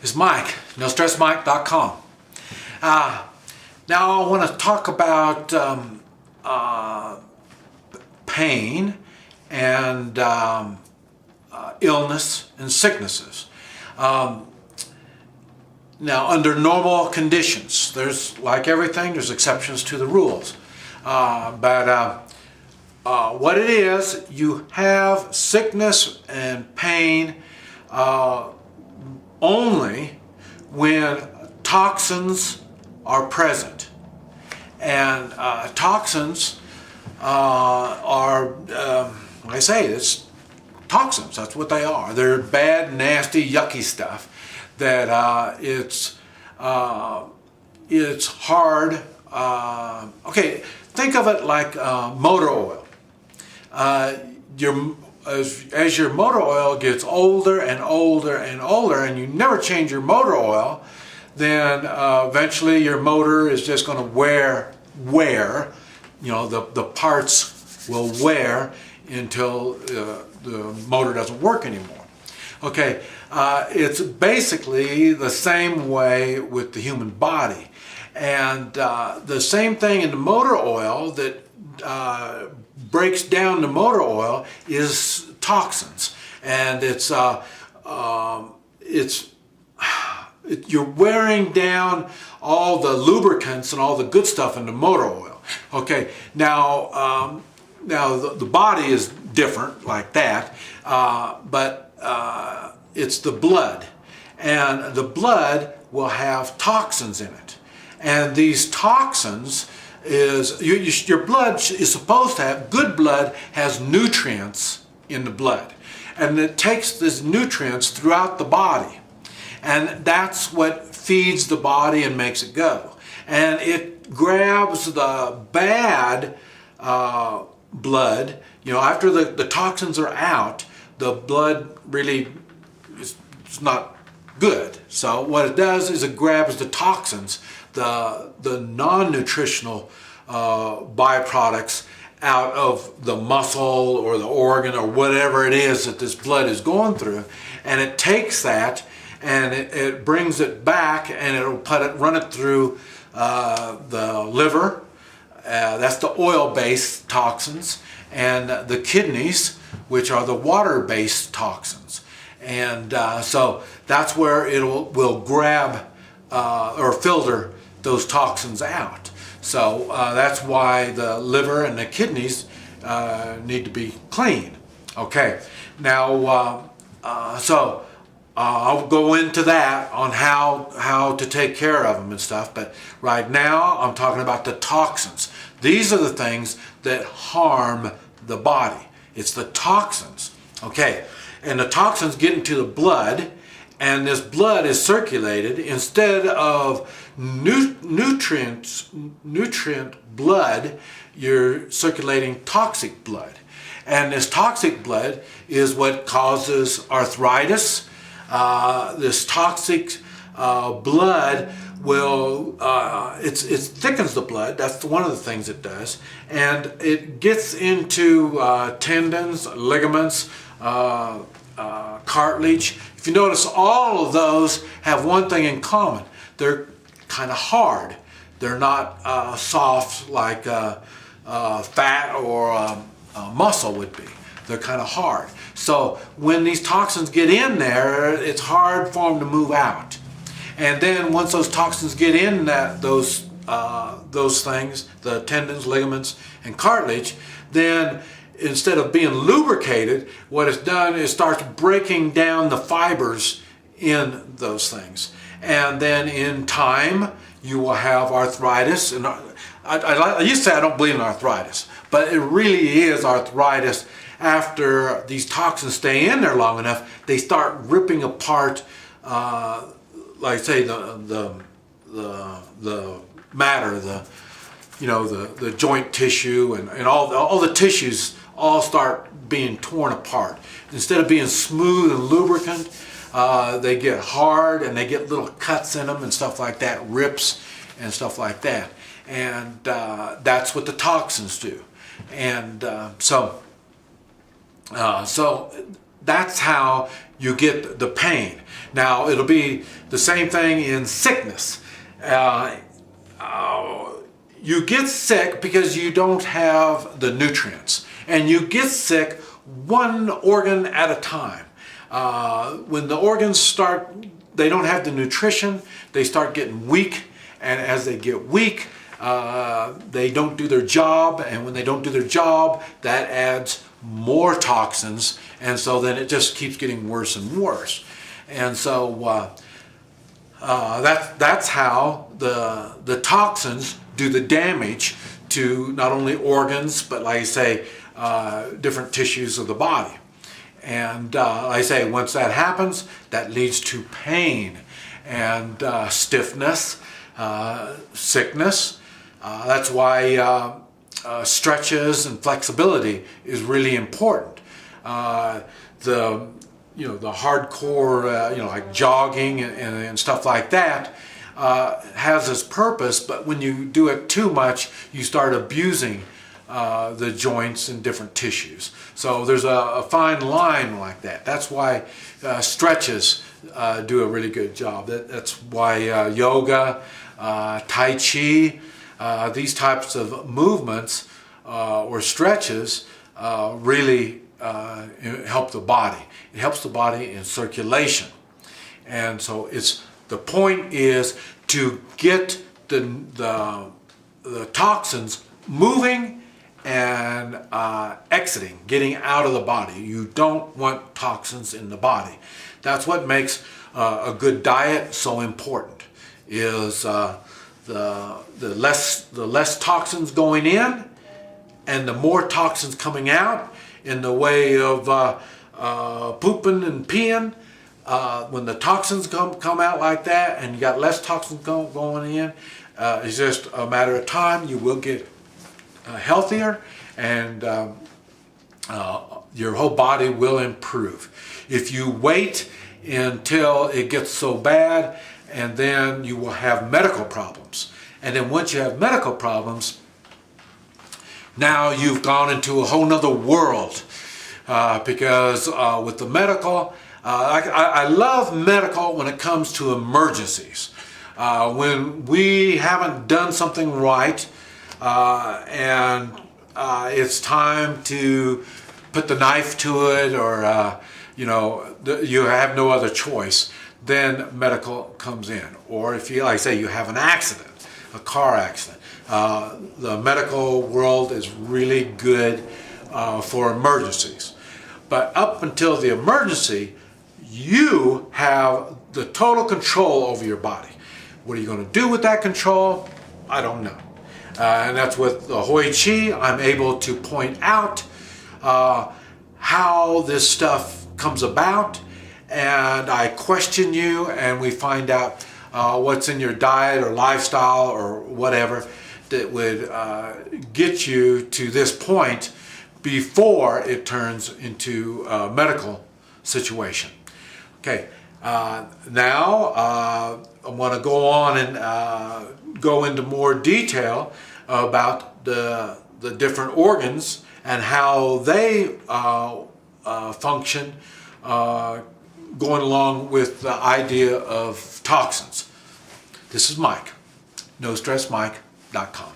It's Mike, NoStressMike.com. Now I want to talk about pain and illness and sicknesses. Now, under normal conditions, there's, like everything, there's exceptions to the rules. But what it is, you have sickness and pain only when toxins are present. And toxins are, like I say, it's toxins. That's what they are. They're bad, nasty, yucky stuff that it's hard. Okay, think of it like motor oil. As your motor oil gets older and older and older, and you never change your motor oil, then eventually your motor is just going to wear. You know, the parts will wear until the motor doesn't work anymore. Okay, it's basically the same way with the human body, and the same thing in the motor oil that breaks down the motor oil is toxins, and you're wearing down all the lubricants and all the good stuff in the motor oil. Okay, now the body is different like that, but it's the blood, and the blood will have toxins in it, and these toxins your blood is supposed to have, good blood has nutrients in the blood, and it takes these nutrients throughout the body, and that's what feeds the body and makes it go. And it grabs the bad blood, you know, after the toxins are out, the blood really is not good. So what it does is it grabs the toxins, the non-nutritional byproducts out of the muscle or the organ or whatever it is that this blood is going through, and it takes that and it brings it back, and it'll run it through the liver. That's the oil-based toxins, and the kidneys, which are the water-based toxins. And so that's where will grab or filter those toxins out. So that's why the liver and the kidneys need to be clean. Okay, now so I'll go into that on how to take care of them and stuff, but right now I'm talking about the toxins. These are the things that harm the body. It's the toxins. Okay, and the toxins get into the blood, and this blood is circulated. Instead of nutrient blood, you're circulating toxic blood, and this toxic blood is what causes arthritis. This toxic blood will it thickens the blood. That's one of the things it does, and it gets into tendons, ligaments, cartilage. If you notice, all of those have one thing in common: they're kind of hard. They're not soft like fat or muscle would be. They're kind of hard. So when these toxins get in there, it's hard for them to move out. And then once those toxins get in those things, the tendons, ligaments, and cartilage, then instead of being lubricated, what it's done is starts breaking down the fibers in those things. And then in time, you will have arthritis. And I used to say I don't believe in arthritis, but it really is arthritis. After these toxins stay in there long enough, they start ripping apart, like say the matter, the joint tissue and all the tissues all start being torn apart. Instead of being smooth and lubricant, they get hard, and they get little cuts in them and stuff like that, rips and stuff like that. And that's what the toxins do. And so that's how you get the pain. Now, it'll be the same thing in sickness. You get sick because you don't have the nutrients, and you get sick one organ at a time. When the organs they don't have the nutrition, they start getting weak, and as they get weak, they don't do their job, and when they don't do their job, that adds more toxins, and so then it just keeps getting worse and worse. And so that's how the toxins do the damage to not only organs, but like I say, different tissues of the body. And like I say, once that happens, that leads to pain and stiffness, sickness. That's why stretches and flexibility is really important. The hardcore, like jogging and stuff like that, has its purpose, but when you do it too much, you start abusing the joints and different tissues. So there's a fine line like that. That's why stretches do a really good job. That's why yoga, Tai Chi, these types of movements or stretches really help the body. It helps the body in circulation. And so the point is to get the toxins moving and exiting, getting out of the body. You don't want toxins in the body. That's what makes a good diet so important, is the less toxins going in and the more toxins coming out in the way of pooping and peeing. When the toxins come out like that and you got less toxins going in, it's just a matter of time. You will get healthier, and your whole body will improve. If you wait until it gets so bad, and then you will have medical problems. And then once you have medical problems, now you've gone into a whole nother world, because with the medical, I love medical when it comes to emergencies. When we haven't done something right, and it's time to put the knife to it, or you have no other choice, then medical comes in. Or if you, like I say, you have an accident, a car accident, the medical world is really good for emergencies. But up until the emergency, you have the total control over your body. What are you going to do with that control? I don't know. And that's with the Hoi Chi. I'm able to point out how this stuff comes about, and I question you, and we find out what's in your diet or lifestyle or whatever that would get you to this point before it turns into a medical situation. Okay, now I want to go on and go into more detail about the different organs and how they function, going along with the idea of toxins. This is Mike, NoStressMike.com.